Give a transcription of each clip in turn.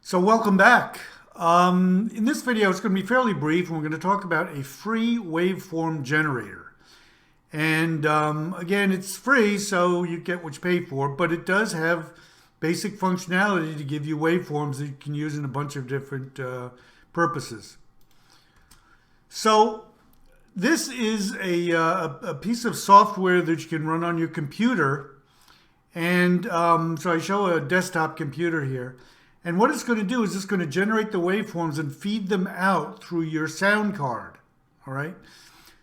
So welcome back. In this video, it's going to be fairly brief, and we're going to talk about a free waveform generator. And again, it's free, so you get what you pay for, but it does have basic functionality to give you waveforms that you can use in a bunch of different purposes. So this is a piece of software that you can run on your computer. And so I show a desktop computer here. And what it's going to do is it's going to generate the waveforms and feed them out through your sound card. All right.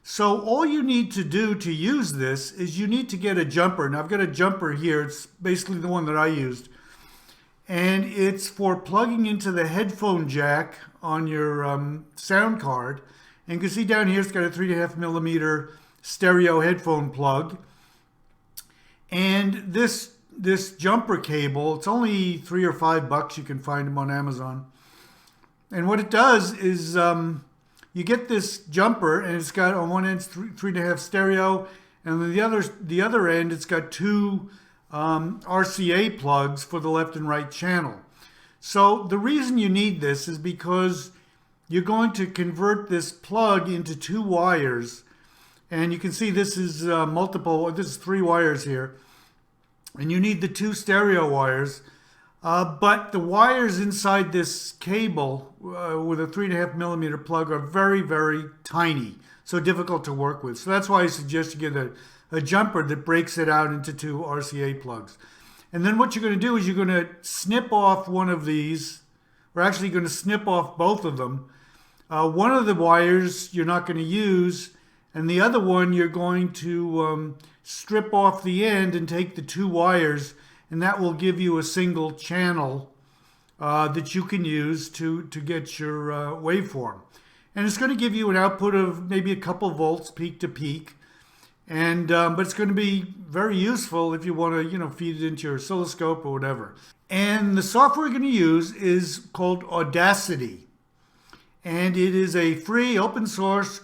So all you need to do to use this is you need to get a jumper. Now I've got a jumper here. It's basically the one that I used. And it's for plugging into the headphone jack on your sound card. And you can see down here it's got a 3.5mm stereo headphone plug. And this jumper cable, it's only $3 or $5. You can find them on Amazon. And what it does is you get this jumper, and it's got on one end 3.5 stereo, and on the other end it's got two RCA plugs for the left and right channel. So the reason you need this is because you're going to convert this plug into two wires, and you can see this is this is 3 wires here. And you need the 2 stereo wires, but the wires inside this cable with a 3.5mm plug are very, very tiny, so difficult to work with. So that's why I suggest you get a jumper that breaks it out into 2 RCA plugs. And then what you're going to do is you're going to snip off one of these. We're actually going to snip off both of them. One of the wires you're not going to use, and the other one you're going to strip off the end and take the 2 wires, and that will give you a single channel that you can use to get your waveform. And it's going to give you an output of maybe a couple volts peak to peak, and but it's going to be very useful if you want to feed it into your oscilloscope or whatever. And the software we're going to use is called Audacity, and it is a free open source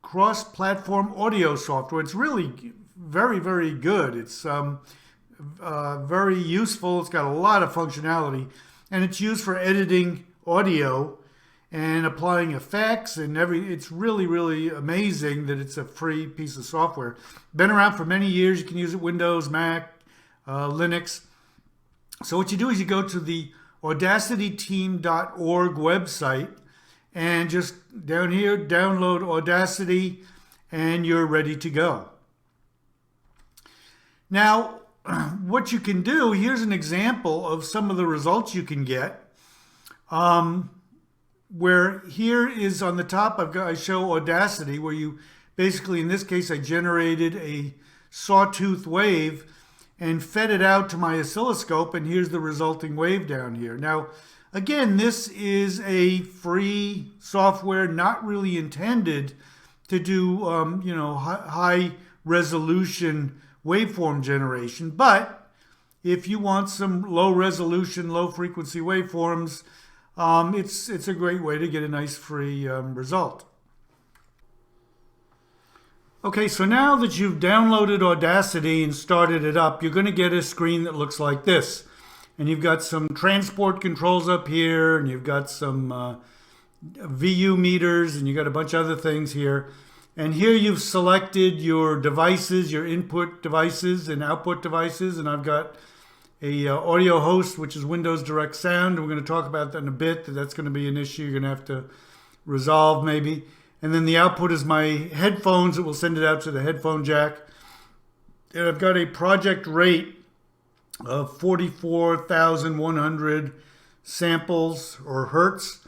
cross-platform audio software. It's really very, very good. It's very useful. It's got a lot of functionality, and it's used for editing audio and applying effects and it's really, really amazing that it's a free piece of software. Been around for many years. You can use it Windows, Mac, Linux. So what you do is you go to the audacityteam.org website and just down here download Audacity, and you're ready to go. Now, what you can do, here's an example of some of the results you can get. Where here is on the top, I show Audacity, where you basically, in this case, I generated a sawtooth wave and fed it out to my oscilloscope, and here's the resulting wave down here. Now, again, this is a free software, not really intended to do, high resolution waveform generation, but if you want some low resolution, low frequency waveforms, it's a great way to get a nice free result. Okay, so now that you've downloaded Audacity and started it up, you're going to get a screen that looks like this. And you've got some transport controls up here, and you've got some VU meters, and you've got a bunch of other things here. And here you've selected your devices, your input devices and output devices. And I've got a audio host, which is Windows Direct Sound. We're going to talk about that in a bit. That's going to be an issue you're going to have to resolve maybe. And then the output is my headphones. It will send it out to the headphone jack. And I've got a project rate of 44,100 samples or hertz.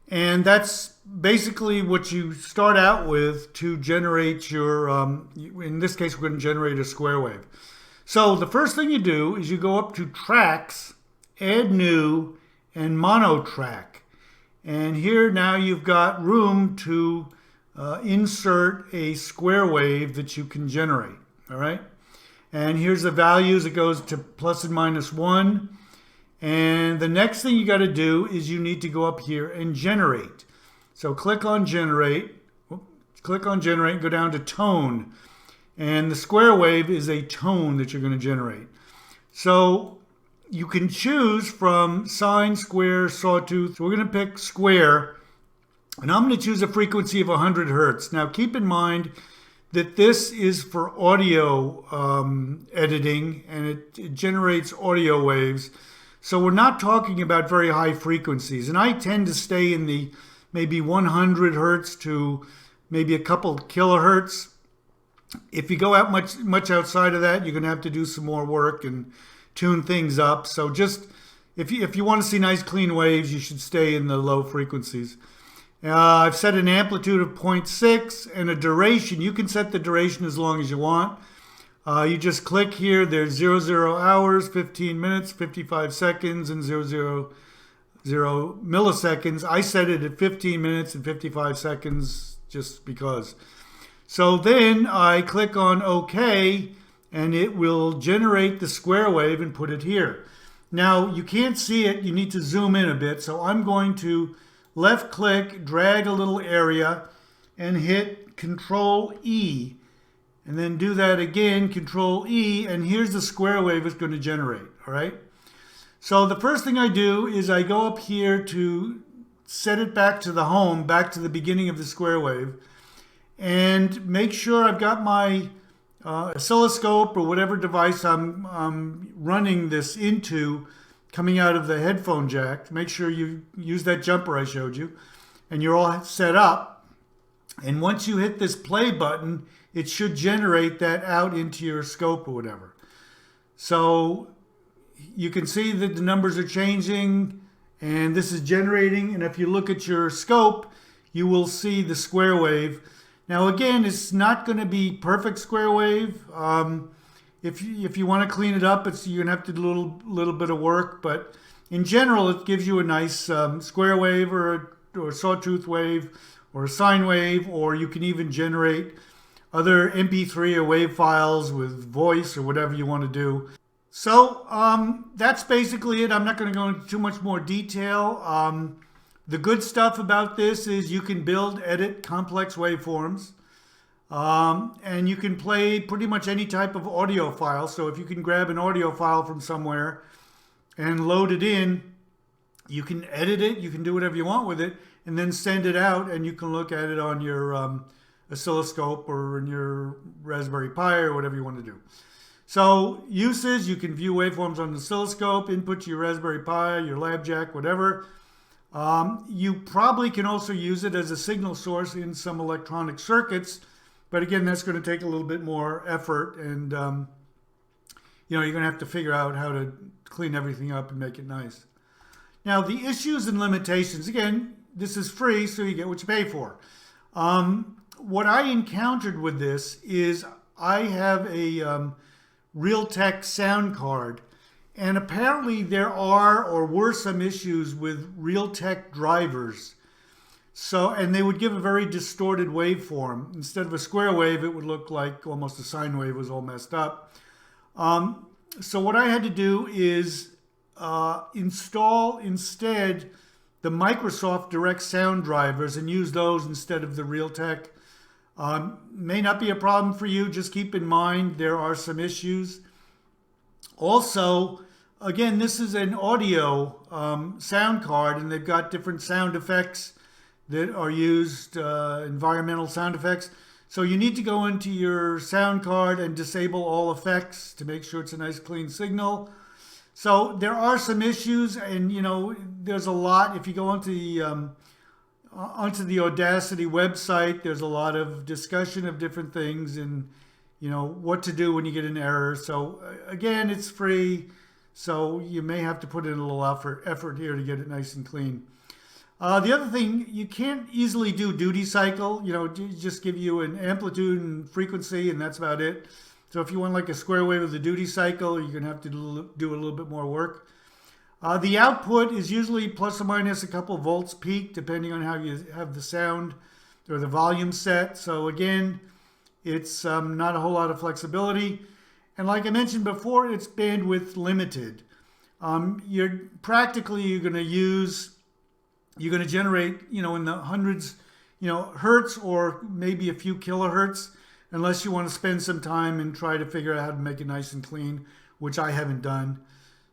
And that's basically what you start out with to generate your, in this case, we're going to generate a square wave. So the first thing you do is you go up to Tracks, Add New, and Mono Track. And here now you've got room to insert a square wave that you can generate. All right. And here's the values. It goes to plus and minus 1. And the next thing you got to do is you need to go up here and generate. So click on generate, and go down to tone. And the square wave is a tone that you're going to generate. So you can choose from sine, square, sawtooth. So we're going to pick square, and I'm going to choose a frequency of 100 hertz. Now keep in mind that this is for audio editing, and it generates audio waves. So we're not talking about very high frequencies. And I tend to stay in the maybe 100 hertz to maybe a couple kilohertz. If you go out much outside of that, you're going to have to do some more work and tune things up. So just if you want to see nice clean waves, you should stay in the low frequencies. I've set an amplitude of 0.6 and a duration. You can set the duration as long as you want. You just click here. There's 00 hours, 15 minutes, 55 seconds, and 000 milliseconds. I set it at 15 minutes and 55 seconds just because. So then I click on OK, and it will generate the square wave and put it here. Now, you can't see it. You need to zoom in a bit. So I'm going to left click, drag a little area, and hit Control E. And then do that again, Control E, and here's the square wave it's going to generate, all right? So the first thing I do is I go up here to set it back to the home, back to the beginning of the square wave, and make sure I've got my oscilloscope or whatever device I'm running this into coming out of the headphone jack. Make sure you use that jumper I showed you, and you're all set up. And once you hit this play button, it should generate that out into your scope or whatever. So you can see that the numbers are changing, and this is generating. And if you look at your scope, you will see the square wave. Now again, it's not going to be perfect square wave. If you want to clean it up, you're going to have to do a little bit of work. But in general, it gives you a nice square wave or a sawtooth wave or a sine wave, or you can even generate other MP3 or WAV files with voice or whatever you want to do. So that's basically it. I'm not going to go into too much more detail. The good stuff about this is you can edit complex waveforms. And you can play pretty much any type of audio file. So if you can grab an audio file from somewhere and load it in, you can edit it, you can do whatever you want with it, and then send it out, and you can look at it on your oscilloscope or in your Raspberry Pi or whatever you want to do. So uses, you can view waveforms on the oscilloscope, input to your Raspberry Pi, your lab jack, whatever. You probably can also use it as a signal source in some electronic circuits, but again, that's going to take a little bit more effort, and you're going to have to figure out how to clean everything up and make it nice. Now, the issues and limitations, again, this is free, so you get what you pay for. What I encountered with this is I have a Realtek sound card, and apparently there are or were some issues with Realtek drivers. So, and they would give a very distorted waveform. Instead of a square wave, it would look like almost a sine wave was all messed up. So what I had to do is install instead the Microsoft Direct Sound drivers and use those instead of the Realtek. May not be a problem for you. Just keep in mind there are some issues. Also, again, this is an audio sound card, and they've got different sound effects that are used, environmental sound effects. So you need to go into your sound card and disable all effects to make sure it's a nice clean signal. So there are some issues, and there's a lot. If you go onto the Audacity website, there's a lot of discussion of different things and what to do when you get an error. So again, it's free, so you may have to put in a little effort here to get it nice and clean. The other thing, you can't easily do duty cycle. Just give you an amplitude and frequency, and that's about it. So if you want like a square wave of the duty cycle, you're going to have to do a little bit more work. The output is usually plus or minus a couple volts peak, depending on how you have the sound or the volume set. So again, it's not a whole lot of flexibility. And like I mentioned before, it's bandwidth limited. You're going to generate, in the hundreds, hertz or maybe a few kilohertz, unless you want to spend some time and try to figure out how to make it nice and clean, which I haven't done.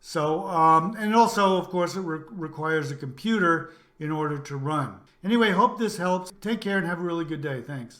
So, and also, of course, it requires a computer in order to run. Anyway, hope this helps. Take care and have a really good day. Thanks.